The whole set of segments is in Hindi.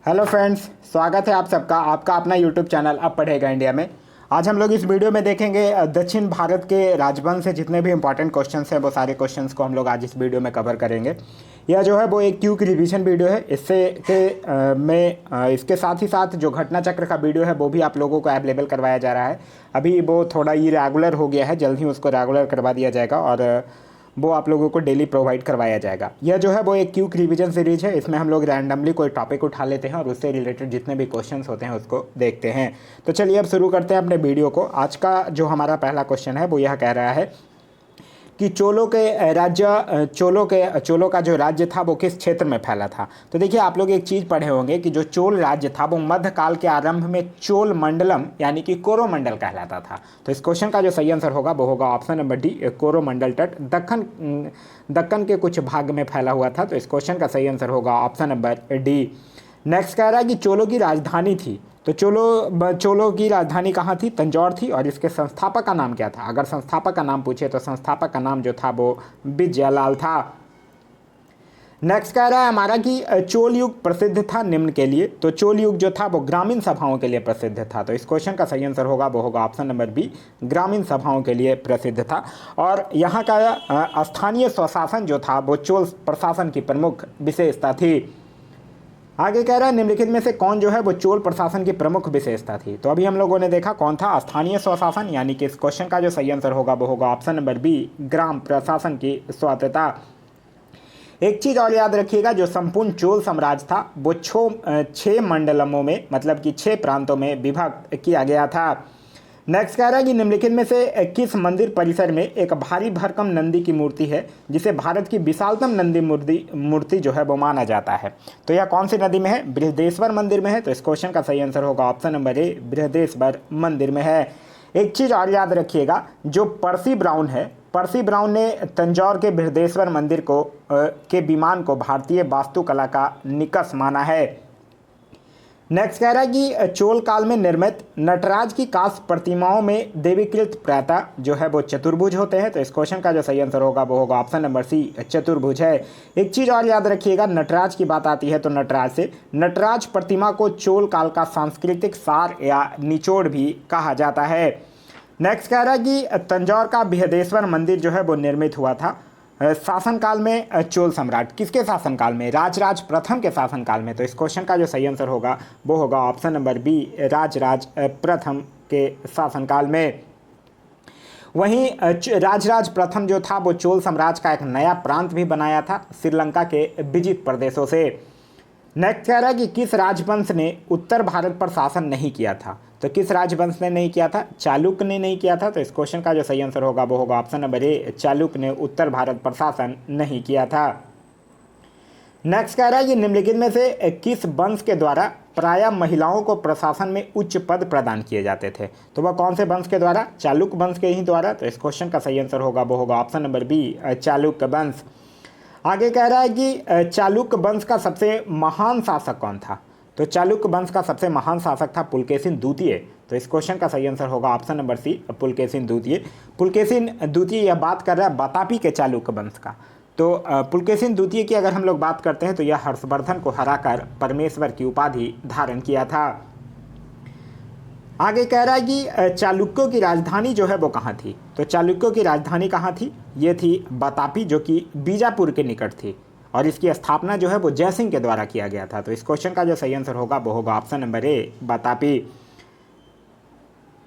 हेलो फ्रेंड्स, स्वागत है आप सबका आपका अपना यूट्यूब चैनल अब पढ़ेगा इंडिया में। आज हम लोग इस वीडियो में देखेंगे दक्षिण भारत के राजवंश से जितने भी इंपॉर्टेंट क्वेश्चंस हैं वो सारे क्वेश्चंस को हम लोग आज इस वीडियो में कवर करेंगे। यह जो है वो एक क्यूक रिवीजन वीडियो है। इसके साथ ही साथ जो घटना चक्र का वीडियो है वो भी आप लोगों को अवेलेबल करवाया जा रहा है। अभी वो थोड़ा इरेगुलर हो गया है, जल्द ही उसको रेगुलर करवा दिया जाएगा और वो आप लोगों को डेली प्रोवाइड करवाया जाएगा। यह जो है वो एक क्यूक रिवीजन सीरीज है। इसमें हम लोग रैंडमली कोई टॉपिक उठा लेते हैं और उससे रिलेटेड जितने भी क्वेश्चंस होते हैं उसको देखते हैं। तो चलिए अब शुरू करते हैं अपने वीडियो को। आज का जो हमारा पहला क्वेश्चन है वो यह कह रहा है कि चोलों का जो राज्य था वो किस क्षेत्र में फैला था। तो देखिए, आप लोग एक चीज़ पढ़े होंगे कि जो चोल राज्य था वो मध्यकाल के आरंभ में चोल मंडलम यानी कि कोरोमंडल कहलाता था। तो इस क्वेश्चन का जो सही आंसर होगा वो होगा ऑप्शन नंबर डी, कोरोमंडल तट दक्कन के कुछ भाग में फैला हुआ था। तो इस क्वेश्चन का सही आंसर होगा ऑप्शन नंबर डी। नेक्स्ट कह रहा है कि चोलों की राजधानी थी, तो चोलों की राजधानी कहाँ थी? तंजौर थी। और इसके संस्थापक का नाम क्या था? अगर संस्थापक का नाम पूछे तो संस्थापक का नाम जो था वो विजयलाल था। नेक्स्ट कह रहा है हमारा कि चोल युग प्रसिद्ध था निम्न के लिए। तो चोल युग जो था वो ग्रामीण सभाओं के लिए प्रसिद्ध था। तो इस क्वेश्चन का सही आंसर होगा वो होगा ऑप्शन नंबर बी, ग्रामीण सभाओं के लिए प्रसिद्ध था। और यहाँ का स्थानीय स्वशासन जो था वो चोल प्रशासन की प्रमुख विशेषता थी। आगे कह रहा है निम्नलिखित में से कौन जो है वो चोल प्रशासन की प्रमुख विशेषता थी। तो अभी हम लोगों ने देखा कौन था, स्थानीय स्वशासन, यानी कि इस क्वेश्चन का जो सही आंसर होगा वो होगा ऑप्शन नंबर बी, ग्राम प्रशासन की स्वायत्तता। एक चीज़ और याद रखिएगा, जो संपूर्ण चोल साम्राज्य था वो 6 मंडलमों में मतलब कि 6 प्रांतों में विभक्त किया गया था। नेक्स्ट कह रहा है कि निम्नलिखित में से किस मंदिर परिसर में एक भारी भरकम नंदी की मूर्ति है जिसे भारत की विशालतम नंदी मूर्ति जो है वो माना जाता है। तो यह कौन सी नदी में है? बृहदेश्वर मंदिर में है। तो इस क्वेश्चन का सही आंसर होगा ऑप्शन नंबर ए, बृहदेश्वर मंदिर में है। एक चीज़ और याद रखिएगा, जो पर्सी ब्राउन ने तंजौर के बृहदेश्वर मंदिर के विमान को भारतीय वास्तुकला का निकष माना है। नेक्स्ट कह रहा है कि चोल काल में निर्मित नटराज की कांस्य प्रतिमाओं में देवीकृत प्रायः जो है वो चतुर्भुज होते हैं। तो इस क्वेश्चन का जो सही आंसर होगा वो होगा ऑप्शन नंबर सी, चतुर्भुज है। एक चीज़ और याद रखिएगा, नटराज की बात आती है तो नटराज प्रतिमा को चोल काल का सांस्कृतिक सार या निचोड़ भी कहा जाता है। नेक्स्ट कह रहा है कि तंजौर का बृहदेश्वर मंदिर जो है वो निर्मित हुआ था शासनकाल में चोल सम्राट किसके शासनकाल में? राजराज प्रथम के शासनकाल में। तो इस क्वेश्चन का जो सही आंसर होगा वो होगा ऑप्शन नंबर बी, राजराज प्रथम के शासनकाल में। वहीं राजराज प्रथम जो था वो चोल साम्राज्य का एक नया प्रांत भी बनाया था श्रीलंका के विजित प्रदेशों से। नेक्स्ट कह रहा है कि किस राजवंश ने उत्तर भारत पर शासन नहीं किया था। तो किस राजवंश ने नहीं किया था? चालुक्य ने नहीं किया था। तो इस क्वेश्चन का जो सही आंसर होगा वो होगा ऑप्शन नंबर ए, चालुक्य ने उत्तर भारत पर शासन नहीं किया था। नेक्स्ट कह रहा है कि निम्नलिखित में से किस वंश के द्वारा प्रायः महिलाओं को प्रशासन में उच्च पद प्रदान किए जाते थे। तो वह कौन से वंश के द्वारा? चालुक्य वंश के ही द्वारा। तो इस क्वेश्चन का सही आंसर होगा वो होगा ऑप्शन नंबर बी, चालुक्य वंश। आगे कह रहा है कि चालुक्य वंश का सबसे महान शासक कौन था। तो चालुक्य वंश का सबसे महान शासक था पुलकेशिन द्वितीय। तो इस क्वेश्चन का सही आंसर होगा ऑप्शन नंबर सी, पुलकेशिन द्वितीय। पुलकेशिन द्वितीय यह बात कर रहा है बतापी के चालुक्य वंश का। तो पुलकेशिन द्वितीय की अगर हम लोग बात करते हैं तो यह हर्षवर्धन को हराकर परमेश्वर की उपाधि धारण किया था। आगे कह रहा है कि चालुक्यों की राजधानी जो है वो कहाँ थी। तो चालुक्यों की राजधानी कहाँ थी? ये थी बतापी, जो कि बीजापुर के निकट थी। और इसकी स्थापना जो है वो जयसिंह के द्वारा किया गया था। तो इस क्वेश्चन का जो सही आंसर होगा वो होगा option number A, Vatapi.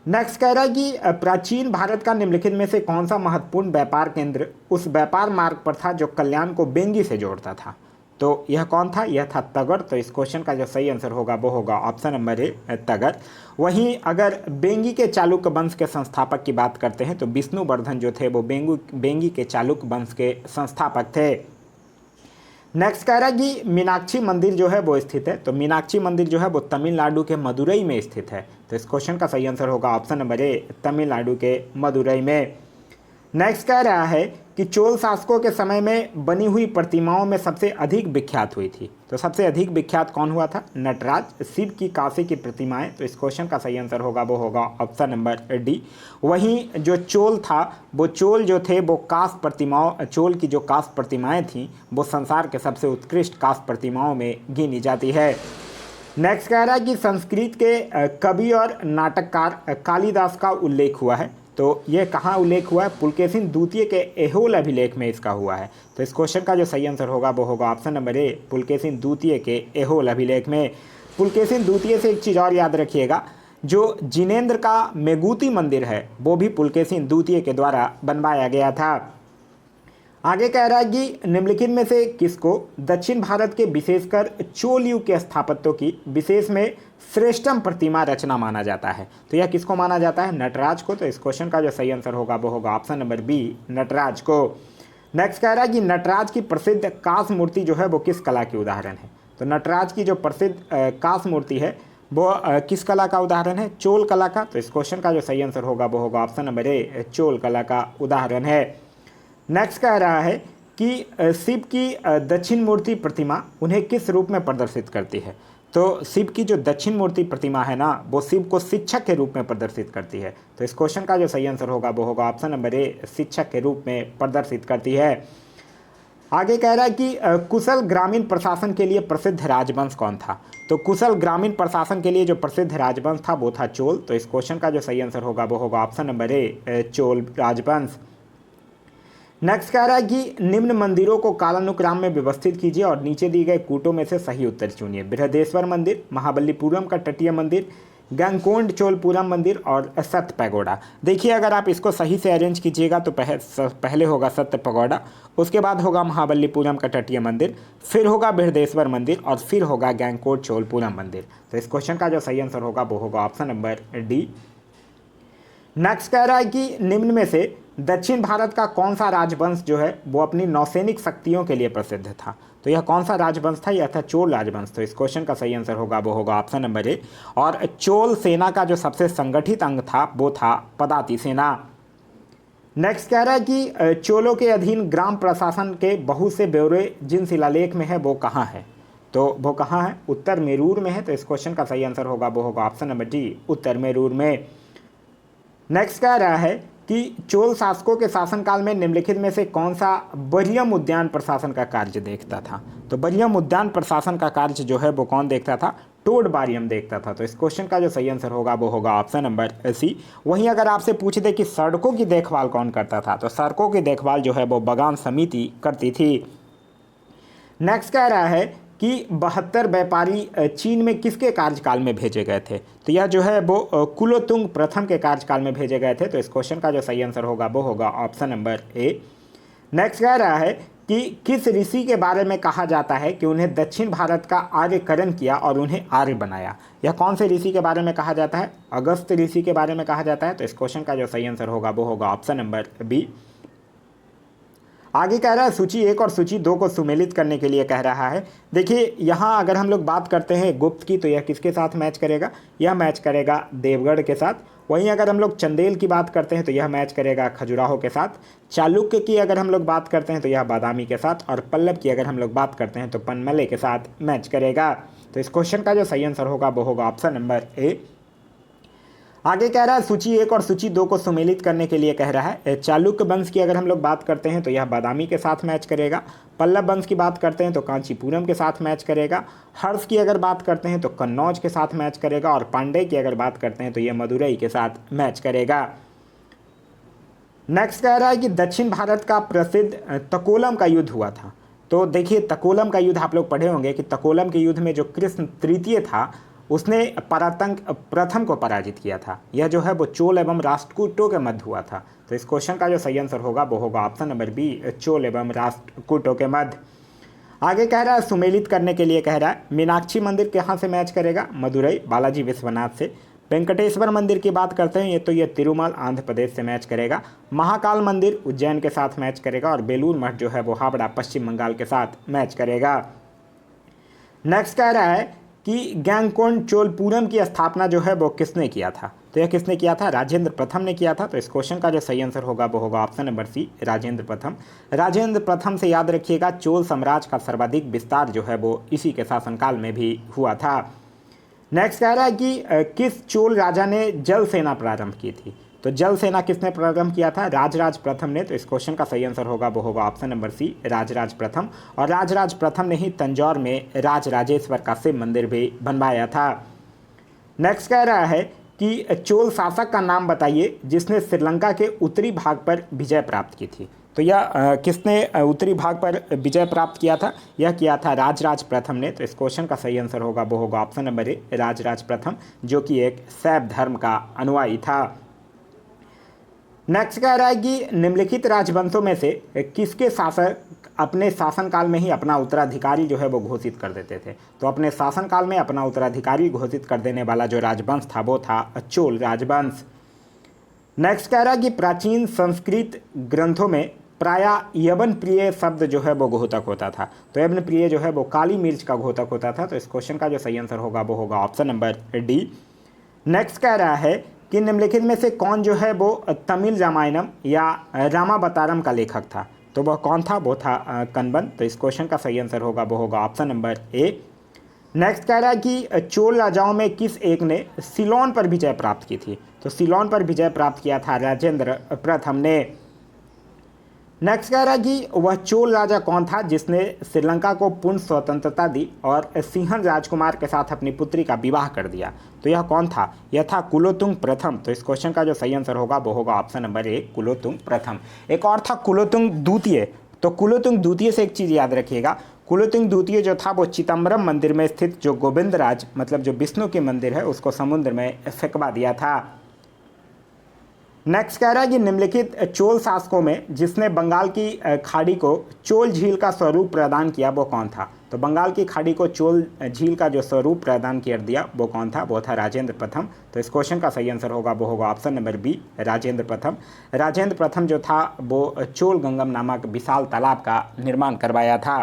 Next कह रहा है कि प्राचीन भारत का निम्नलिखित में से कौन सा महत्वपूर्ण व्यापार केंद्र उस व्यापार मार्ग पर था जो कल्याण को बेंगी से जोड़ता था। तो यह कौन था? यह था तगर। तो इस क्वेश्चन का जो सही आंसर होगा वो होगा ऑप्शन नंबर ए, तगर। वहीं अगर बेंगी के चालुक्य वंश के संस्थापक की बात करते हैं तो विष्णुवर्धन जो थे वो बेंगी के चालुक्य वंश के संस्थापक थे। नेक्स्ट कह रहा है कि मीनाक्षी मंदिर जो है वो स्थित है। तो मीनाक्षी मंदिर जो है वो तमिलनाडु के मदुरई में स्थित है। तो इस क्वेश्चन का सही आंसर होगा ऑप्शन नंबर ए, तमिलनाडु के मदुरई में। नेक्स्ट कह रहा है कि चोल शासकों के समय में बनी हुई प्रतिमाओं में सबसे अधिक विख्यात हुई थी। तो सबसे अधिक विख्यात कौन हुआ था? नटराज, शिव की कांसे की प्रतिमाएं। तो इस क्वेश्चन का सही आंसर होगा वो होगा ऑप्शन नंबर डी। वहीं जो चोल था वो चोल जो थे वो कांस्य प्रतिमाओं, चोल की जो कांस्य प्रतिमाएं थीं वो संसार के सबसे उत्कृष्ट कांस्य प्रतिमाओं में गिनी जाती है। नेक्स्ट कह रहा है कि संस्कृत के कवि और नाटककार कालिदास का उल्लेख हुआ है। तो ये कहाँ उल्लेख हुआ है? पुलकेशिन द्वितीय के एहोल अभिलेख में इसका हुआ है। तो इस क्वेश्चन का जो सही आंसर होगा वो होगा ऑप्शन नंबर ए, पुलकेशिन द्वितीय के एहोल अभिलेख में। पुलकेशिन द्वितीय से एक चीज़ और याद रखिएगा, जो जिनेंद्र का मेगुती मंदिर है वो भी पुलकेशिन द्वितीय के द्वारा बनवाया गया था। आगे कह रहा है कि निम्नलिखित में से किसको दक्षिण भारत के विशेषकर चोल युग के स्थापत्यों की विशेष में श्रेष्ठतम प्रतिमा रचना माना जाता है? तो यह किसको माना जाता है? नटराज को। तो इस क्वेश्चन का जो सही आंसर होगा वो होगा ऑप्शन नंबर बी, नटराज को। नेक्स्ट कह रहा है कि नटराज की प्रसिद्ध कांस मूर्ति जो है वो किस कला की उदाहरण है? तो नटराज की जो प्रसिद्ध कांस मूर्ति है वो किस कला का उदाहरण है? चोल कला का। तो इस क्वेश्चन का जो सही आंसर होगा वो होगा ऑप्शन नंबर ए, चोल कला का उदाहरण है। नेक्स्ट कह रहा है कि शिव की दक्षिण मूर्ति प्रतिमा उन्हें किस रूप में प्रदर्शित करती है? तो शिव की जो दक्षिण मूर्ति प्रतिमा है ना वो शिव को शिक्षक के रूप में प्रदर्शित करती है। तो इस क्वेश्चन का जो सही आंसर होगा वो होगा ऑप्शन नंबर ए, शिक्षक के रूप में प्रदर्शित करती है। आगे कह रहा है कि कुशल ग्रामीण प्रशासन के लिए प्रसिद्ध राजवंश कौन था? तो कुशल ग्रामीण प्रशासन के लिए जो प्रसिद्ध राजवंश था वो था चोल। तो इस क्वेश्चन का जो सही आंसर होगा वो होगा ऑप्शन नंबर ए, चोल राजवंश। नेक्स्ट कह रहा है कि निम्न मंदिरों को कालानुक्रम में व्यवस्थित कीजिए और नीचे दिए गए कूटों में से सही उत्तर चुनिए। बृहदेश्वर मंदिर, महाबलीपुरम का तटीय मंदिर, गंगकोंड चोलपुरम मंदिर और सत्य पैगोडा। देखिए अगर आप इसको सही से अरेंज कीजिएगा तो पहले होगा सत्य पैगोडा, उसके बाद होगा महाबलीपुरम का तटीय मंदिर, फिर होगा बृहदेश्वर मंदिर और फिर होगा गंगकोंड चोलपुरम मंदिर। तो इस क्वेश्चन का जो सही आंसर होगा वो होगा ऑप्शन नंबर डी। नेक्स्ट कह रहा है कि निम्न में से दक्षिण भारत का कौन सा राजवंश जो है वो अपनी नौसैनिक शक्तियों के लिए प्रसिद्ध था? तो यह कौन सा राजवंश था? यह था चोल राजवंश। तो इस क्वेश्चन का सही आंसर होगा वो होगा ऑप्शन नंबर ए। और चोल सेना का जो सबसे संगठित अंग था वो था पदाति सेना। नेक्स्ट कह रहा है कि चोलों के अधीन ग्राम प्रशासन के बहुत से ब्यौरे जिन शिलालेख में है वो कहाँ है? तो वो कहाँ है? उत्तर मेरूर में है। तो इस क्वेश्चन का सही आंसर होगा वो होगा ऑप्शन नंबर डी, उत्तर मेरूर में। नेक्स्ट कह रहा है कि चोल शासकों के शासनकाल में निम्नलिखित में से कौन सा बरियम उद्यान प्रशासन का कार्य देखता था? तो बरियम उद्यान प्रशासन का कार्य जो है वो कौन देखता था? टोड बारियम देखता था। तो इस क्वेश्चन का जो सही आंसर होगा वो होगा ऑप्शन नंबर सी। वहीं अगर आपसे पूछ दे कि सड़कों की देखभाल कौन करता था, तो सड़कों की देखभाल जो है वो बगान समिति करती थी। नेक्स्ट कह रहा है कि 72 व्यापारी चीन में किसके कार्यकाल में भेजे गए थे? तो यह जो है वो कुलोतुंग प्रथम के कार्यकाल में भेजे गए थे। तो इस क्वेश्चन का जो सही आंसर होगा वो होगा ऑप्शन नंबर ए। नेक्स्ट कह रहा है कि किस ऋषि के बारे में कहा जाता है कि उन्हें दक्षिण भारत का आर्यकरण किया और उन्हें आर्य बनाया? यह कौन से ऋषि के बारे में कहा जाता है? अगस्त ऋषि के बारे में कहा जाता है। तो इस क्वेश्चन का जो सही आंसर होगा वो होगा ऑप्शन नंबर बी। आगे कह रहा है सूची 1 और सूची 2 को सुमेलित करने के लिए कह रहा है। देखिए यहाँ अगर हम लोग बात करते हैं गुप्त की तो यह किसके साथ मैच करेगा? यह मैच करेगा देवगढ़ के साथ। वहीं अगर हम लोग चंदेल की बात करते हैं तो यह मैच करेगा खजुराहो के साथ। चालुक्य की अगर हम लोग बात करते हैं तो यह बादामी के साथ। और पल्लव की अगर हम लोग बात करते हैं तो पनमले के साथ मैच करेगा। तो इस क्वेश्चन का जो सही आंसर होगा वो होगा ऑप्शन नंबर ए। आगे कह रहा है सूची 1 और सूची 2 को सुमेलित करने के लिए कह रहा है। चालुक्य वंश की अगर हम लोग बात करते हैं तो यह बादामी के साथ मैच करेगा। पल्लव वंश की बात करते हैं तो कांचीपुरम के साथ मैच करेगा। हर्ष की अगर बात करते हैं तो कन्नौज के साथ मैच करेगा। और पांडे की अगर बात करते हैं तो यह मदुरई के साथ मैच करेगा। नेक्स्ट कह रहा है कि दक्षिण भारत का प्रसिद्ध तकोलम का युद्ध हुआ था। तो देखिए तकोलम का युद्ध आप लोग पढ़े होंगे कि तकोलम के युद्ध में जो कृष्ण तृतीय था उसने परातंक प्रथम को पराजित किया था। यह जो है वो चोल एवं राष्ट्रकूटों के मध्य हुआ था। तो इस क्वेश्चन का जो सही आंसर होगा वो होगा ऑप्शन नंबर बी, चोल एवं राष्ट्रकूटों के मध्य। आगे कह रहा है सुमेलित करने के लिए कह रहा है मीनाक्षी मंदिर कहाँ से मैच करेगा? मदुरई बालाजी विश्वनाथ से। वेंकटेश्वर मंदिर की बात करते हैं तो ये तिरुमल आंध्र प्रदेश से मैच करेगा। महाकाल मंदिर उज्जैन के साथ मैच करेगा। और बेलूर मठ जो है वो हावड़ा पश्चिम बंगाल के साथ मैच करेगा। नेक्स्ट कह रहा है कि गंगकोंड चोलपुरम की स्थापना जो है वो किसने किया था? तो यह किसने किया था? राजेंद्र प्रथम ने किया था। तो इस क्वेश्चन का जो सही आंसर होगा वो होगा ऑप्शन नंबर सी, राजेंद्र प्रथम। राजेंद्र प्रथम से याद रखिएगा चोल साम्राज्य का सर्वाधिक विस्तार जो है वो इसी के शासनकाल में भी हुआ था। नेक्स्ट कह रहा है कि किस चोल राजा ने जल सेना प्रारंभ की थी? तो जल सेना किसने प्रारंभ किया था? राजराज प्रथम ने। तो इस क्वेश्चन का सही आंसर होगा वो होगा ऑप्शन नंबर सी, राजराज प्रथम। और राजराज प्रथम ने ही तंजौर में राजराजेश्वर का शिव मंदिर भी बनवाया था। नेक्स्ट कह रहा है कि चोल शासक का नाम बताइए जिसने श्रीलंका के उत्तरी भाग पर विजय प्राप्त की थी। तो यह किसने उत्तरी भाग पर विजय प्राप्त किया था? यह किया था राजराज प्रथम ने। तो इस क्वेश्चन का सही आंसर होगा वो होगा ऑप्शन नंबर ए, राजराज प्रथम, जो कि एक शैव धर्म का अनुयायी था। नेक्स्ट कह रहा है कि निम्नलिखित राजवंशों में से किसके शासक अपने शासनकाल में ही अपना उत्तराधिकारी जो है वो घोषित कर देते थे? तो अपने शासनकाल में अपना उत्तराधिकारी घोषित कर देने वाला जो राजवंश था वो था चोल राजवंश। नेक्स्ट कह रहा है कि प्राचीन संस्कृत ग्रंथों में प्रायः यवन प्रिय शब्द जो है वो घोतक होता था। तो यवन प्रिय जो है वो काली मिर्च का घोतक होता था। तो इस क्वेश्चन का जो सही आंसर होगा वो होगा ऑप्शन नंबर डी। नेक्स्ट कह रहा है कि निम्नलिखित में से कौन जो है वो तमिल रामायणम या रामावतारम का लेखक था? तो वह कौन था? वो था कन्वन। तो इस क्वेश्चन का सही आंसर होगा वो होगा ऑप्शन नंबर ए। नेक्स्ट कह रहा है कि चोल राजाओं में किस एक ने सिलोन पर विजय प्राप्त की थी? तो सिलोन पर विजय प्राप्त किया था राजेंद्र प्रथम ने। नेक्स्ट कह रहा है कि वह चोल राजा कौन था जिसने श्रीलंका को पूर्ण स्वतंत्रता दी और सिंहन राजकुमार के साथ अपनी पुत्री का विवाह कर दिया? तो यह कौन था? यह था कुलोतुंग प्रथम। तो इस क्वेश्चन का जो सही आंसर होगा वो होगा ऑप्शन नंबर ए, कुलोतुंग प्रथम। एक और था कुलोतुंग द्वितीय। तो कुलोतुंग द्वितीय से एक चीज़ याद रखिएगा, कुलोतुंग द्वितीय जो था वो चिदम्बरम मंदिर में स्थित जो गोविंदराज मतलब जो विष्णु के मंदिर है उसको समुद्र में फेंकवा दिया था। नेक्स्ट कह रहा है कि निम्नलिखित चोल शासकों में जिसने बंगाल की खाड़ी को चोल झील का स्वरूप प्रदान किया वो कौन था? तो बंगाल की खाड़ी को चोल झील का जो स्वरूप प्रदान कर दिया वो कौन था? वो था राजेंद्र प्रथम। तो इस क्वेश्चन का सही आंसर होगा वो होगा ऑप्शन नंबर बी, राजेंद्र प्रथम। राजेंद्र प्रथम जो था वो चोल गंगम नामक विशाल तालाब का निर्माण करवाया था।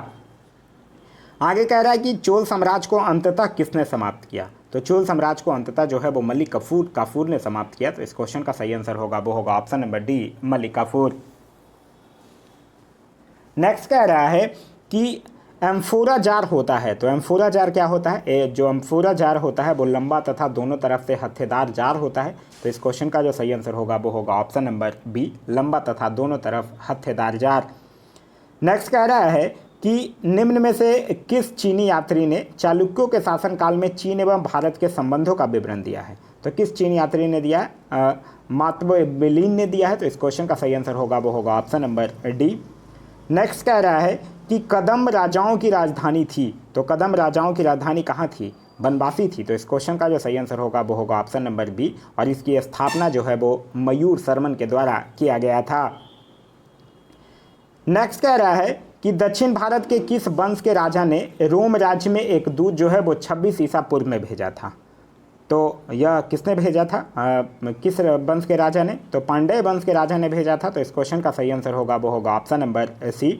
आगे कह रहा है कि चोल साम्राज्य को अंततः किसने समाप्त किया? तो चोल साम्राज्य को अंततः जो है वो मलिक काफूर ने समाप्त किया। तो इस क्वेश्चन का सही आंसर होगा वो होगा option number D, Malik Kafur. Next कह रहा है कि एम्फोरा जार होता है। तो एम्फोरा जार क्या होता है? जो एम्फोरा जार होता है वो लंबा तथा दोनों तरफ से हत्थेदार जार होता है। तो इस क्वेश्चन का जो सही आंसर होगा वो होगा ऑप्शन नंबर बी, लंबा तथा दोनों तरफ हत्थेदार जार। नेक्स्ट कह रहा है कि निम्न में से किस चीनी यात्री ने चालुक्यों के शासनकाल में चीन एवं भारत के संबंधों का विवरण दिया है? तो किस चीनी यात्री ने दिया है? मात्वोबेलिन ने दिया है। तो इस क्वेश्चन का सही आंसर होगा वो होगा ऑप्शन नंबर डी। नेक्स्ट कह रहा है कि कदम राजाओं की राजधानी थी। तो कदम राजाओं की राजधानी कहाँ थी? बनवासी थी। तो इस क्वेश्चन का जो सही आंसर होगा वो होगा ऑप्शन नंबर बी, और इसकी स्थापना जो है वो मयूर शर्मन के द्वारा किया गया था। नेक्स्ट कह रहा है कि दक्षिण भारत के किस वंश के राजा ने रोम राज्य में एक दूत जो है वो 26 ईसा पूर्व में भेजा था? तो यह किसने भेजा था? किस वंश के राजा ने? तो पांड्य वंश के राजा ने भेजा था। तो इस क्वेश्चन का सही आंसर होगा वो होगा ऑप्शन नंबर सी।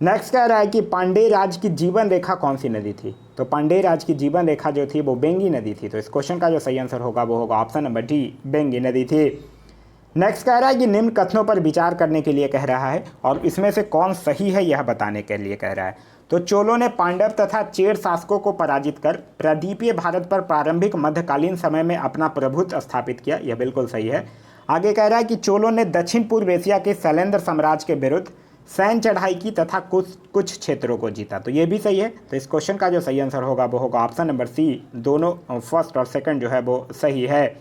नेक्स्ट कह रहा है कि पांड्य राज की जीवन रेखा कौन सी नदी थी? तो पांड्य राज की जीवन रेखा जो थी वो बेंगी नदी थी। तो इस क्वेश्चन का जो सही आंसर होगा वो होगा ऑप्शन नंबर डी, बेंगी नदी थी। नेक्स्ट कह रहा है कि निम्न कथनों पर विचार करने के लिए कह रहा है और इसमें से कौन सही है यह बताने के लिए कह रहा है। तो चोलों ने पांडव तथा चेर शासकों को पराजित कर प्रायद्वीपीय भारत पर प्रारंभिक मध्यकालीन समय में अपना प्रभुत्व स्थापित किया, यह बिल्कुल सही है। आगे कह रहा है कि चोलों ने दक्षिण पूर्व एशिया के शैलेंद्र साम्राज्य के विरुद्ध सैन्य चढ़ाई की तथा कुछ क्षेत्रों को जीता, तो ये भी सही है। तो इस क्वेश्चन का जो सही आंसर होगा वो होगा ऑप्शन नंबर सी, दोनों फर्स्ट और सेकंड जो है वो सही है।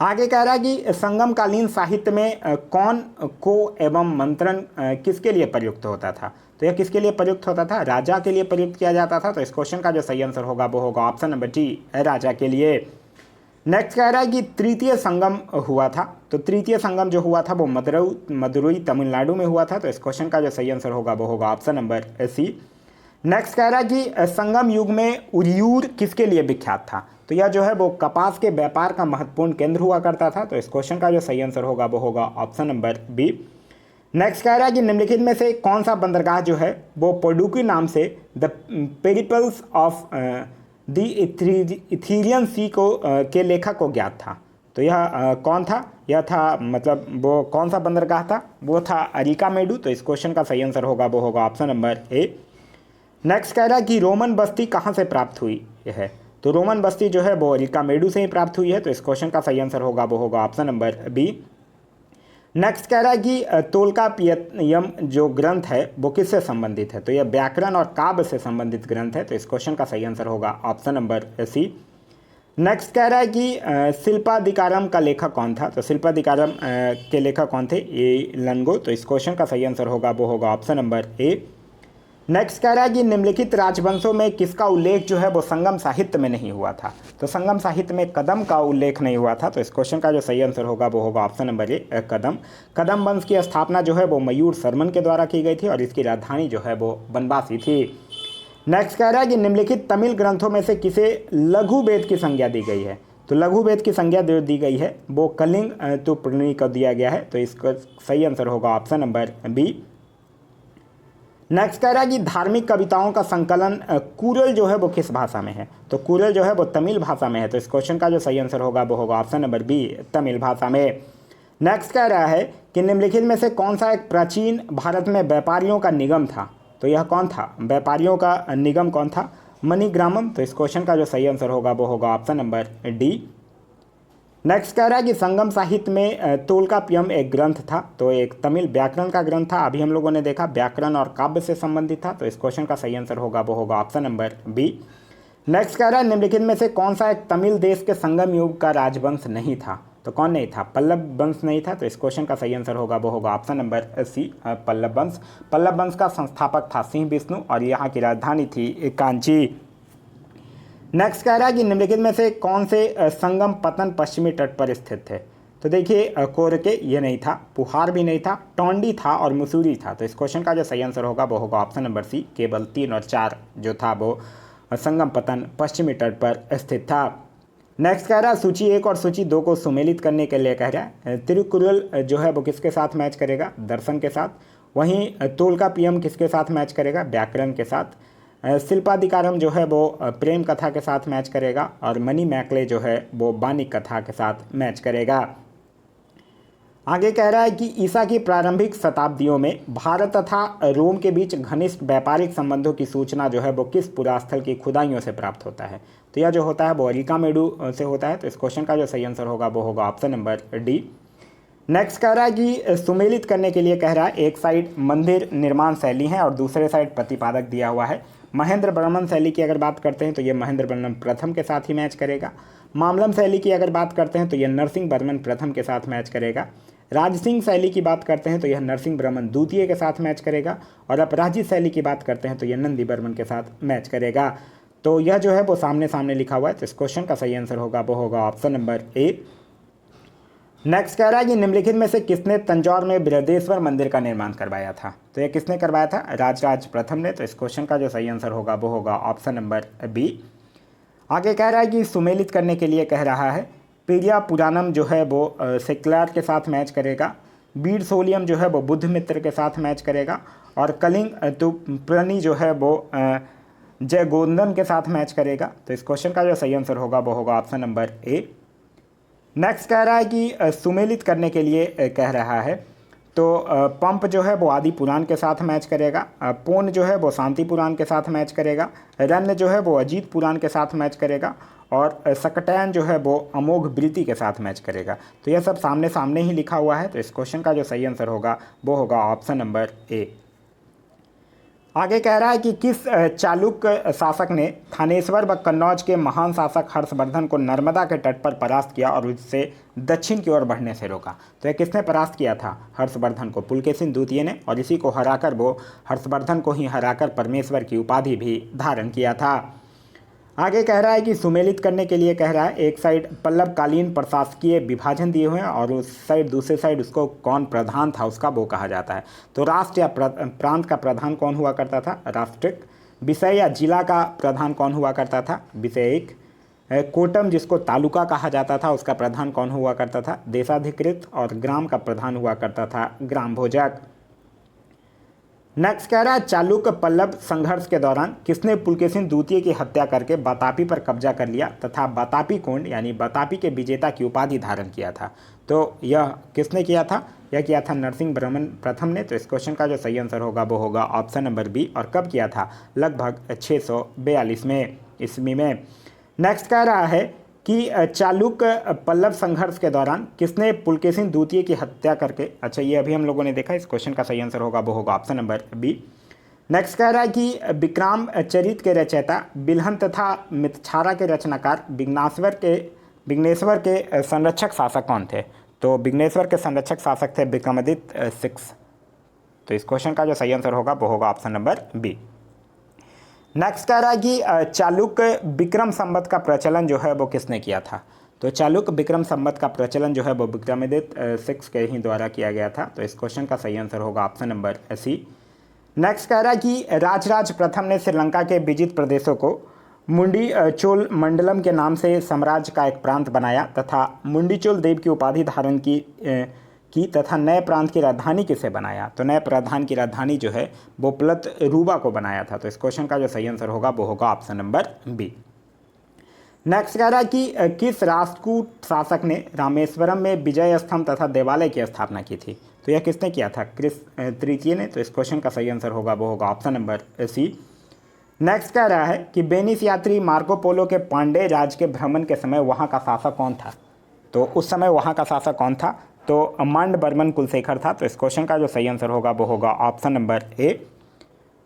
आगे कह रहा है कि संगमकालीन साहित्य में कौन को एवं मंत्रण किसके लिए प्रयुक्त होता था? तो यह किसके लिए प्रयुक्त होता था? राजा के लिए प्रयुक्त किया जाता था। तो इस क्वेश्चन का जो सही आंसर होगा वो होगा ऑप्शन नंबर डी, राजा के लिए। नेक्स्ट कह रहा है कि तृतीय संगम हुआ था। तो तृतीय संगम जो हुआ था वो मदुरई तमिलनाडु में हुआ था। तो इस क्वेश्चन का जो सही आंसर होगा वो होगा ऑप्शन नंबर सी। नेक्स्ट कह रहा है कि संगम युग में उरियूर किसके लिए विख्यात था? तो यह जो है वो कपास के व्यापार का महत्वपूर्ण केंद्र हुआ करता था। तो इस क्वेश्चन का जो सही आंसर होगा वो होगा ऑप्शन नंबर बी। नेक्स्ट कह रहा है कि निम्नलिखित में से कौन सा बंदरगाह जो है वो पोडुकी नाम से द पेरिपल्स ऑफ द इथीरियन सी को के लेखक को ज्ञात था? तो यह कौन था? यह था मतलब वो कौन सा बंदरगाह था? वो था अरिकामेडू। तो इस क्वेश्चन का सही आंसर होगा वो होगा ऑप्शन नंबर ए। नेक्स्ट कह रहा है कि रोमन बस्ती कहाँ से प्राप्त हुई है? तो रोमन बस्ती जो है वो अरिकामेडू से ही प्राप्त हुई है। तो इस क्वेश्चन का सही आंसर होगा वो होगा ऑप्शन नंबर बी। नेक्स्ट कह रहा है कि तोल्कापियम जो ग्रंथ है वो किससे संबंधित है? तो यह व्याकरण और काव्य से संबंधित ग्रंथ है। तो इस क्वेश्चन का सही आंसर होगा ऑप्शन नंबर सी। नेक्स्ट कह रहा है कि शिल्पाधिकारम का लेखक कौन था? तो शिल्पाधिकारम के लेखक कौन थे? ए लनगो। तो इस क्वेश्चन का सही आंसर होगा वो होगा ऑप्शन नंबर ए। नेक्स्ट कह रहा है कि निम्नलिखित राजवंशों में किसका उल्लेख जो है वो संगम साहित्य में नहीं हुआ था? तो संगम साहित्य में कदम का उल्लेख नहीं हुआ था। तो इस क्वेश्चन का जो सही आंसर होगा वो होगा ऑप्शन नंबर ए कदम। कदम वंश की स्थापना जो है वो मयूर शर्मन के द्वारा की गई थी और इसकी राजधानी जो है वो बनवासी थी। नेक्स्ट कह रहा है कि निम्नलिखित तमिल ग्रंथों में से किसे लघु वेद की संज्ञा दी गई है? तो लघु वेद की संज्ञा जो दी गई है वो कलिंग तुपणी को दिया गया है। तो इसका सही आंसर होगा ऑप्शन नंबर बी। नेक्स्ट कह रहा है कि धार्मिक कविताओं का संकलन कुरल जो है वो किस भाषा में है? तो कुरल जो है वो तमिल भाषा में है। तो इस क्वेश्चन का जो सही आंसर होगा वो होगा ऑप्शन नंबर बी तमिल भाषा में। नेक्स्ट कह रहा है कि निम्नलिखित में से कौन सा एक प्राचीन भारत में व्यापारियों का निगम था? तो यह कौन था? व्यापारियों का निगम कौन था? मणिग्रामम। तो इस क्वेश्चन का जो सही आंसर होगा वो होगा ऑप्शन नंबर डी। नेक्स्ट कह रहा है कि संगम साहित्य में तोल्कापियम एक ग्रंथ था। तो एक तमिल व्याकरण का ग्रंथ था। अभी हम लोगों ने देखा व्याकरण और काव्य से संबंधित था। तो इस क्वेश्चन का सही आंसर होगा वो होगा ऑप्शन नंबर बी। नेक्स्ट कह रहा है निम्नलिखित में से कौन सा एक तमिल देश के संगम युग का राजवंश नहीं था? तो कौन नहीं था? पल्लव वंश नहीं था। तो इस क्वेश्चन का सही आंसर होगा वो होगा ऑप्शन नंबर सी पल्लव वंश। पल्लव वंश का संस्थापक था सिंह विष्णु और यहाँ की राजधानी थी कांची। नेक्स्ट कह रहा है कि निम्नलिखित में से कौन से संगम पतन पश्चिमी तट पर स्थित थे? तो देखिए कोरके ये नहीं था, पुहार भी नहीं था, टोंडी था और मुसूरी था। तो इस क्वेश्चन का जो सही आंसर होगा वो होगा ऑप्शन नंबर सी केवल 3 और 4 जो था वो संगम पतन पश्चिमी तट पर स्थित था। नेक्स्ट कह रहा है सूची 1 और सूची 2 को सुमेलित करने के लिए कह रहा है तिरुकुरल जो है वो किसके साथ मैच करेगा? दर्शन के साथ। वहीं तोल्कापियम किसके साथ मैच करेगा? व्याकरण के साथ। शिल्पाधिकारम जो है वो प्रेम कथा के साथ मैच करेगा और मणि मैकले जो है वो वाणिक कथा के साथ मैच करेगा। आगे कह रहा है कि ईसा की प्रारंभिक शताब्दियों में भारत तथा रोम के बीच घनिष्ठ व्यापारिक संबंधों की सूचना जो है वो किस पुरास्थल की खुदाइयों से प्राप्त होता है? तो यह जो होता है वो अरिकामेडू से होता है। तो इस क्वेश्चन का जो सही आंसर होगा वो होगा ऑप्शन नंबर डी। नेक्स्ट कह रहा है कि सुमेलित करने के लिए कह रहा है एक साइड मंदिर निर्माण शैली है और दूसरे साइड प्रतिपादक दिया हुआ है। महेंद्र वर्मन शैली की अगर बात करते हैं तो ये महेंद्र वर्मन प्रथम के साथ ही मैच करेगा। मामलम शैली की अगर बात करते हैं तो यह नरसिंह वर्मन प्रथम के साथ मैच करेगा। राजसिंह शैली की बात करते हैं तो यह नरसिंह वर्मन द्वितीय के साथ मैच करेगा और अपराजित शैली की बात करते हैं तो यह नंदी वर्मन के साथ मैच करेगा। तो यह जो है वो सामने सामने लिखा हुआ है। तो इस क्वेश्चन का सही आंसर होगा वो होगा ऑप्शन नंबर ए। नेक्स्ट कह रहा है कि निम्नलिखित में से किसने तंजौर में बृहदेश्वर मंदिर का निर्माण करवाया था? तो यह किसने करवाया था? राजराज प्रथम ने। तो इस क्वेश्चन का जो सही आंसर होगा वो होगा ऑप्शन नंबर बी। आगे कह रहा है कि सुमेलित करने के लिए कह रहा है पेरिया पुराणम जो है वो सेक्युलर के साथ मैच करेगा। बीर सोलियम जो है वो बुद्ध मित्र के साथ मैच करेगा और कलिंग तुपनी जो है वो जय गोंदन के साथ मैच करेगा। तो इस क्वेश्चन का जो सही आंसर होगा वो होगा ऑप्शन नंबर ए। नेक्स्ट कह रहा है कि सुमेलित करने के लिए कह रहा है तो पंप जो है वो आदि पुराण के साथ मैच करेगा। पोन जो है वो शांति पुराण के साथ मैच करेगा। रन्न जो है वो अजीत पुराण के साथ मैच करेगा और सकटैन जो है वो अमोघ वृत्ति के साथ मैच करेगा। तो यह सब सामने सामने ही लिखा हुआ है। तो इस क्वेश्चन का जो सही आंसर होगा वो होगा ऑप्शन नंबर ए। आगे कह रहा है कि किस चालुक्य शासक ने थानेश्वर व कन्नौज के महान शासक हर्षवर्धन को नर्मदा के तट पर परास्त किया और उससे दक्षिण की ओर बढ़ने से रोका? तो यह किसने परास्त किया था? हर्षवर्धन को पुलकेशिन द्वितीय ने और इसी को हराकर वो हर्षवर्धन को ही हराकर परमेश्वर की उपाधि भी धारण किया था। आगे कह रहा है कि सुमेलित करने के लिए कह रहा है एक साइड पल्लवकालीन प्रशासकीय विभाजन दिए हुए हैं और उस साइड दूसरे साइड उसको कौन प्रधान था उसका वो कहा जाता है। तो राष्ट्र या प्रांत का प्रधान कौन हुआ करता था? राष्ट्रिक। विषय या जिला का प्रधान कौन हुआ करता था? विषयिक। कोटम जिसको तालुका कहा जाता था उसका प्रधान कौन हुआ करता था? देशाधिकृत। और ग्राम का प्रधान हुआ करता था ग्राम भोजक। नेक्स्ट कह रहा है चालुक्य पल्लव संघर्ष के दौरान किसने पुलकेशिन द्वितीय की हत्या करके बतापी पर कब्जा कर लिया तथा बतापी कोंड यानी बतापी के विजेता की उपाधि धारण किया था? तो यह किसने किया था? यह किया था नरसिंह वर्मन प्रथम ने। तो इस क्वेश्चन का जो सही आंसर होगा वो होगा ऑप्शन नंबर बी। और कब किया था? लगभग 642 में ईस्वी में। नेक्स्ट कह रहा है कि चालुक्य पल्लव संघर्ष के दौरान किसने पुलकेशिन द्वितीय की हत्या करके, अच्छा ये अभी हम लोगों ने देखा, इस क्वेश्चन का सही आंसर होगा वो होगा ऑप्शन नंबर बी। नेक्स्ट कह रहा है कि विक्राम चरित के रचयिता बिल्हन तथा मितछारा के रचनाकार विघ्नेश्वर के संरक्षक शासक कौन थे? तो विघ्नेश्वर के संरक्षक शासक थे विक्रमादित्य 6। तो इस क्वेश्चन का जो सही आंसर होगा वो होगा ऑप्शन नंबर बी। नेक्स्ट कह रहा है कि चालुक्य विक्रम संवत का प्रचलन जो है वो किसने किया था? तो चालुक्य विक्रम संवत का प्रचलन जो है वो विक्रमादित्य 6 के ही द्वारा किया गया था। तो इस क्वेश्चन का सही आंसर होगा ऑप्शन नंबर सी। नेक्स्ट कह रहा है कि राजराज प्रथम ने श्रीलंका के विजित प्रदेशों को मुंडी चोल मंडलम के नाम से साम्राज्य का एक प्रांत बनाया तथा मुंडीचोल देव की उपाधि धारण की तथा नए प्रांत की राजधानी किसे बनाया? तो नए प्रधान की राजधानी जो है वो प्लत रूबा को बनाया था। तो इस क्वेश्चन का जो सही आंसर होगा वो होगा ऑप्शन नंबर बी। नेक्स्ट कह रहा है कि किस राष्ट्रकूट शासक ने रामेश्वरम में विजय स्तंभ तथा देवालय की स्थापना की थी? तो यह किसने किया था? कृष्ण तृतीय ने। तो इस क्वेश्चन का सही आंसर होगा वो होगा ऑप्शन नंबर सी। नेक्स्ट कह रहा है कि वेनिस यात्री मार्को पोलो के पांडे राज के भ्रमण के समय वहाँ का शासक कौन था? तो उस समय वहाँ का शासक कौन था? तो मांड बर्मन कुलशेखर था। तो इस क्वेश्चन का जो सही आंसर होगा वो होगा ऑप्शन नंबर ए।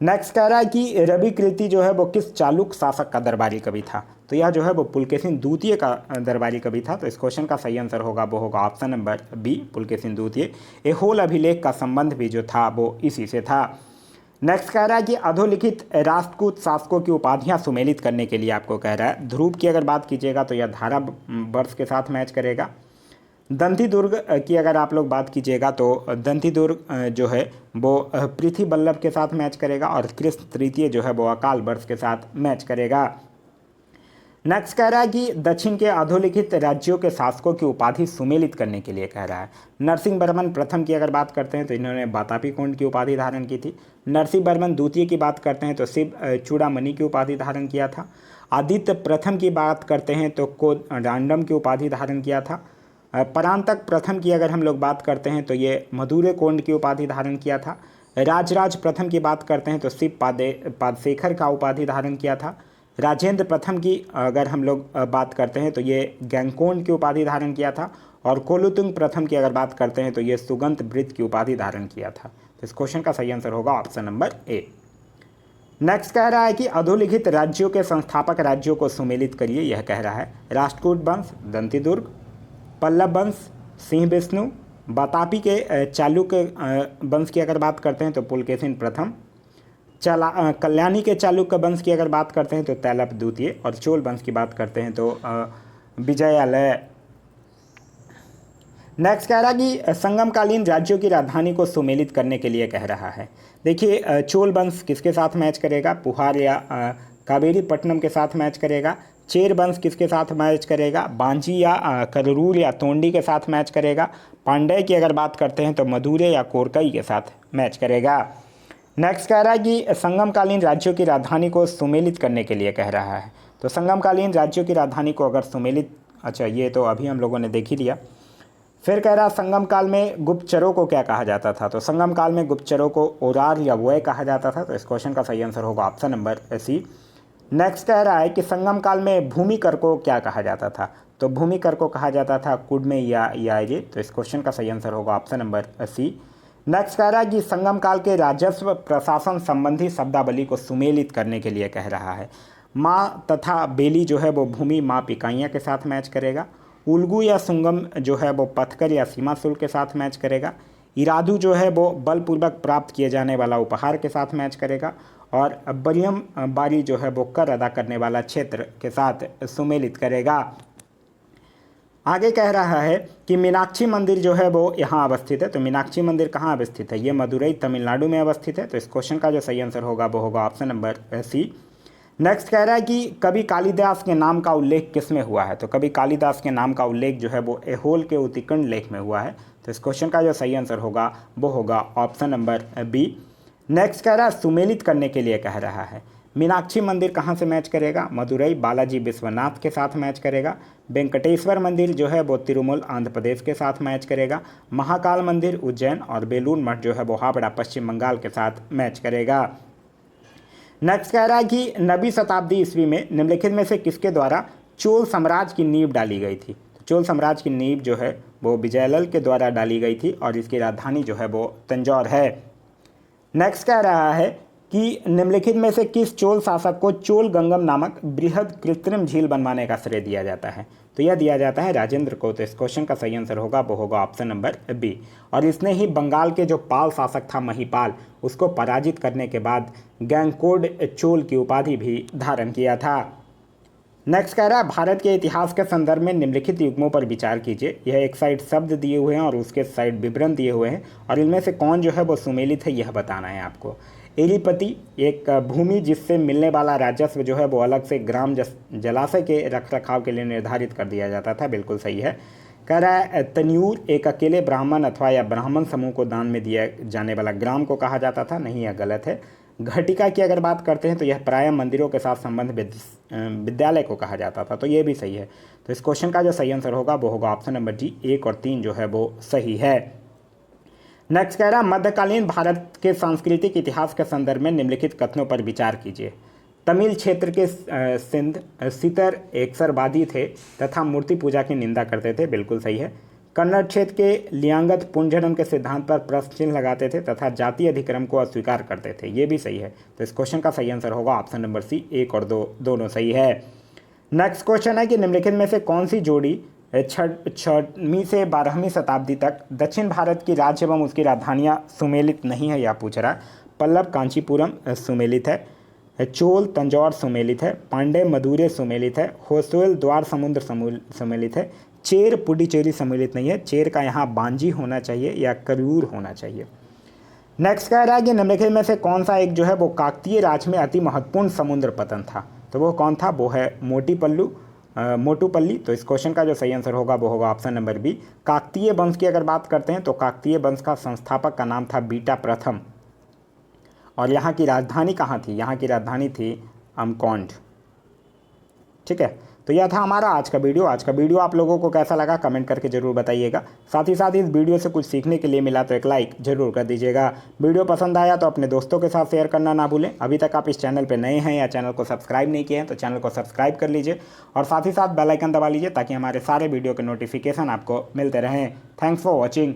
नेक्स्ट कह रहा है कि रवि कृति जो है वो किस चालुक्य शासक का दरबारी कवि था? तो यह जो है वो पुलकेशिन द्वितीय का दरबारी कवि था। तो इस क्वेश्चन का सही आंसर होगा वो होगा ऑप्शन नंबर बी, पुलकेशिन द्वितीय। एहोल अभिलेख का संबंध भी जो था वो इसी से था। नेक्स्ट कह रहा है कि अधोलिखित राष्ट्रकूट शासकों की उपाधियां सुमेलित करने के लिए आपको कह रहा है। ध्रुव की अगर बात कीजिएगा तो यह धारा वर्ष के साथ मैच करेगा। दंती दुर्ग की अगर आप लोग बात कीजिएगा तो दंती दुर्ग जो है वो पृथ्वी बल्लभ के साथ मैच करेगा और कृष्ण तृतीय जो है वो अकाल वर्ष के साथ मैच करेगा। नेक्स्ट कह रहा है कि दक्षिण के अधोलिखित राज्यों के शासकों की उपाधि सुमेलित करने के लिए कह रहा है। नरसिंह वर्मन प्रथम की अगर बात करते हैं तो इन्होंने बातापी कोंड की उपाधि धारण की थी। नरसिंह वर्मन द्वितीय की बात करते हैं तो शिव चूड़ामणि की उपाधि धारण किया था। आदित्य प्रथम की बात करते हैं तो कोदंडम की उपाधि धारण किया था। परांतक प्रथम की अगर हम लोग बात करते हैं तो ये मधुरे कोंड की उपाधि धारण किया था। राजराज प्रथम की बात करते हैं तो शिव पादशेखर का उपाधि धारण किया था। राजेंद्र प्रथम की अगर हम लोग बात करते हैं तो ये गैंगकोंड की उपाधि धारण किया था। और कोलुतुंग प्रथम की अगर बात करते हैं तो ये सुगंत वृत्त की उपाधि धारण किया था। तो इस क्वेश्चन का सही आंसर होगा ऑप्शन नंबर ए। नेक्स्ट कह रहा है कि अधोलिखित राज्यों के संस्थापक राज्यों को सुमेलित करिए। यह कह रहा है राष्ट्रकूट वंश, दंती दुर्ग, पल्लव वंश, सिंह विष्णु, बातापी के चालुक्य वंश की अगर बात करते हैं तो पुलकेशिन प्रथम, कल्याणी के चालुक्य वंश की अगर बात करते हैं तो तैलप द्वितीय, और चोल वंश की बात करते हैं तो विजयालय। नेक्स्ट कह रहा है कि संगमकालीन राज्यों की राजधानी को सुमेलित करने के लिए कह रहा है। देखिए चोल वंश किसके साथ मैच करेगा? पुहार या कावेरी पट्टनम के साथ मैच करेगा। चेर वंश किसके साथ मैच करेगा? बांजी या कररूल या तोंडी के साथ मैच करेगा। पांड्य की अगर बात करते हैं तो मदुरै या कोरकई के साथ मैच करेगा। नेक्स्ट कह रहा है कि संगमकालीन राज्यों की राजधानी को सुमेलित करने के लिए कह रहा है। तो संगमकालीन राज्यों की राजधानी को अगर सुमेलित, अच्छा ये तो अभी हम लोगों ने देख ही लिया। फिर कह रहा संगम काल में गुप्तचरों को क्या कहा जाता था? तो संगम काल में गुप्तचरों को ओरार या वय कहा जाता था। तो इस क्वेश्चन का सही आंसर होगा ऑप्शन नंबर सी। नेक्स्ट कह रहा है कि संगम काल में भूमि कर को क्या कहा जाता था? तो भूमि कर को कहा जाता था कुडमे या याजे। तो इस क्वेश्चन का सही आंसर होगा ऑप्शन नंबर सी। नेक्स्ट कह रहा है कि संगम काल के राजस्व प्रशासन संबंधी शब्दावली को सुमेलित करने के लिए कह रहा है। माँ तथा बेली जो है वो भूमि माप इकाइयाँ के साथ मैच करेगा। उल्गू या सुंगम जो है वो पथकर या सीमा शुल्क के साथ मैच करेगा। इरादू जो है वो बलपूर्वक प्राप्त किए जाने वाला उपहार के साथ मैच करेगा। और बरियम बारी जो है वो कर अदा करने वाला क्षेत्र के साथ सुमेलित करेगा। आगे कह रहा है कि मीनाक्षी मंदिर जो है वो यहाँ अवस्थित है। तो मीनाक्षी मंदिर कहाँ अवस्थित है? ये मदुरई तमिलनाडु में अवस्थित है। तो इस क्वेश्चन का जो सही आंसर होगा वो होगा ऑप्शन नंबर सी। नेक्स्ट कह रहा है कि कवि कालिदास के नाम का उल्लेख किस में हुआ है? तो कवि कालिदास के नाम का उल्लेख जो है वो एहोल के उत्कीर्ण लेख में हुआ है। तो इस क्वेश्चन का जो सही आंसर होगा वो होगा ऑप्शन नंबर बी। नेक्स्ट कह रहा है सुमेलित करने के लिए कह रहा है। मीनाक्षी मंदिर कहाँ से मैच करेगा? मदुरई बालाजी विश्वनाथ के साथ मैच करेगा। वेंकटेश्वर मंदिर जो है वो तिरुमल आंध्र प्रदेश के साथ मैच करेगा। महाकाल मंदिर उज्जैन, और बेलूर मठ जो है वो हावड़ा पश्चिम बंगाल के साथ मैच करेगा। नेक्स्ट कह रहा है कि 9वीं शताब्दी ईस्वी में निम्नलिखित में से किसके द्वारा चोल साम्राज्य की नींव डाली गई थी। तो चोल साम्राज्य की नींव जो है वो विजयलल के द्वारा डाली गई थी और इसकी राजधानी जो है वो तंजौर है। नेक्स्ट कह रहा है कि निम्नलिखित में से किस चोल शासक को चोल गंगम नामक बृहद कृत्रिम झील बनवाने का श्रेय दिया जाता है? तो यह दिया जाता है राजेंद्र को। तो इस क्वेश्चन का सही आंसर होगा वो होगा ऑप्शन नंबर बी। और इसने ही बंगाल के जो पाल शासक था महिपाल, उसको पराजित करने के बाद गैंगकोड चोल की उपाधि भी धारण किया था। नेक्स्ट कह रहा है भारत के इतिहास के संदर्भ में निम्नलिखित युग्मों पर विचार कीजिए। यह एक साइड शब्द दिए हुए हैं और उसके साइड विवरण दिए हुए हैं और इनमें से कौन जो है वो सुमेलित है यह बताना है आपको। एरीपति एक भूमि जिससे मिलने वाला राजस्व जो है वो अलग से ग्राम जलाशय के रखरखाव के लिए निर्धारित कर दिया जाता था, बिल्कुल सही है। कह रहा है तन्यूर एक अकेले ब्राह्मण अथवा या ब्राह्मण समूह को दान में दिया जाने वाला ग्राम को कहा जाता था, नहीं यह गलत है। घटिका की अगर बात करते हैं तो यह प्रायः मंदिरों के साथ संबंध विद्यालय को कहा जाता था, तो ये भी सही है। तो इस क्वेश्चन का जो सही आंसर होगा वो होगा ऑप्शन नंबर जी, 1 और 3 जो है वो सही है। नेक्स्ट कह रहा है मध्यकालीन भारत के सांस्कृतिक इतिहास के संदर्भ में निम्नलिखित कथनों पर विचार कीजिए। तमिल क्षेत्र के सिंध सितर एकसरवादी थे तथा मूर्ति पूजा की निंदा करते थे, बिल्कुल सही है। कन्नड़ क्षेत्र के लियांगत पुंजड़म के सिद्धांत पर प्रश्न चिन्ह लगाते थे तथा जातीय अधिक्रम को अस्वीकार करते थे, ये भी सही है। तो इस क्वेश्चन का सही आंसर होगा ऑप्शन नंबर सी, 1 और 2 दोनों सही है। नेक्स्ट क्वेश्चन है कि निम्नलिखित में से कौन सी जोड़ी 6वीं से 12वीं शताब्दी तक दक्षिण भारत की राज्य एवं उसकी राजधानियाँ सुमेलित नहीं है, यह पूछ रहा है। पल्लव कांचीपुरम सुमेलित है, चोल तंजौर सुमेलित है, पांडे मदुरै सुमेलित है, होसोल द्वार समुद्र सुमेलित है, चेर पुडुचेरी सम्मिलित नहीं है। चेर का यहाँ बांजी होना चाहिए या करूर होना चाहिए। नेक्स्ट कह रहा है कि निम्नलिखित में से कौन सा एक जो है वो काकतीय राज में अति महत्वपूर्ण समुद्र पतन था? तो वो कौन था? वो है मोटूपल्ली। तो इस क्वेश्चन का जो सही आंसर होगा वो होगा ऑप्शन नंबर बी। काकतीय वंश की अगर बात करते हैं तो काकतीय वंश का संस्थापक का नाम था बीटा प्रथम और यहाँ की राजधानी कहाँ थी? यहाँ की राजधानी थी अमकौंड। ठीक है, तो यह था हमारा आज का वीडियो। आज का वीडियो आप लोगों को कैसा लगा कमेंट करके जरूर बताइएगा। साथ ही साथ इस वीडियो से कुछ सीखने के लिए मिला तो एक लाइक जरूर कर दीजिएगा। वीडियो पसंद आया तो अपने दोस्तों के साथ शेयर करना ना भूलें। अभी तक आप इस चैनल पर नए हैं या चैनल को सब्सक्राइब नहीं किए हैं तो चैनल को सब्सक्राइब कर लीजिए और साथ ही साथ बेल आइकन दबा लीजिए ताकि हमारे सारे वीडियो के नोटिफिकेशन आपको मिलते रहें। Thanks for watching.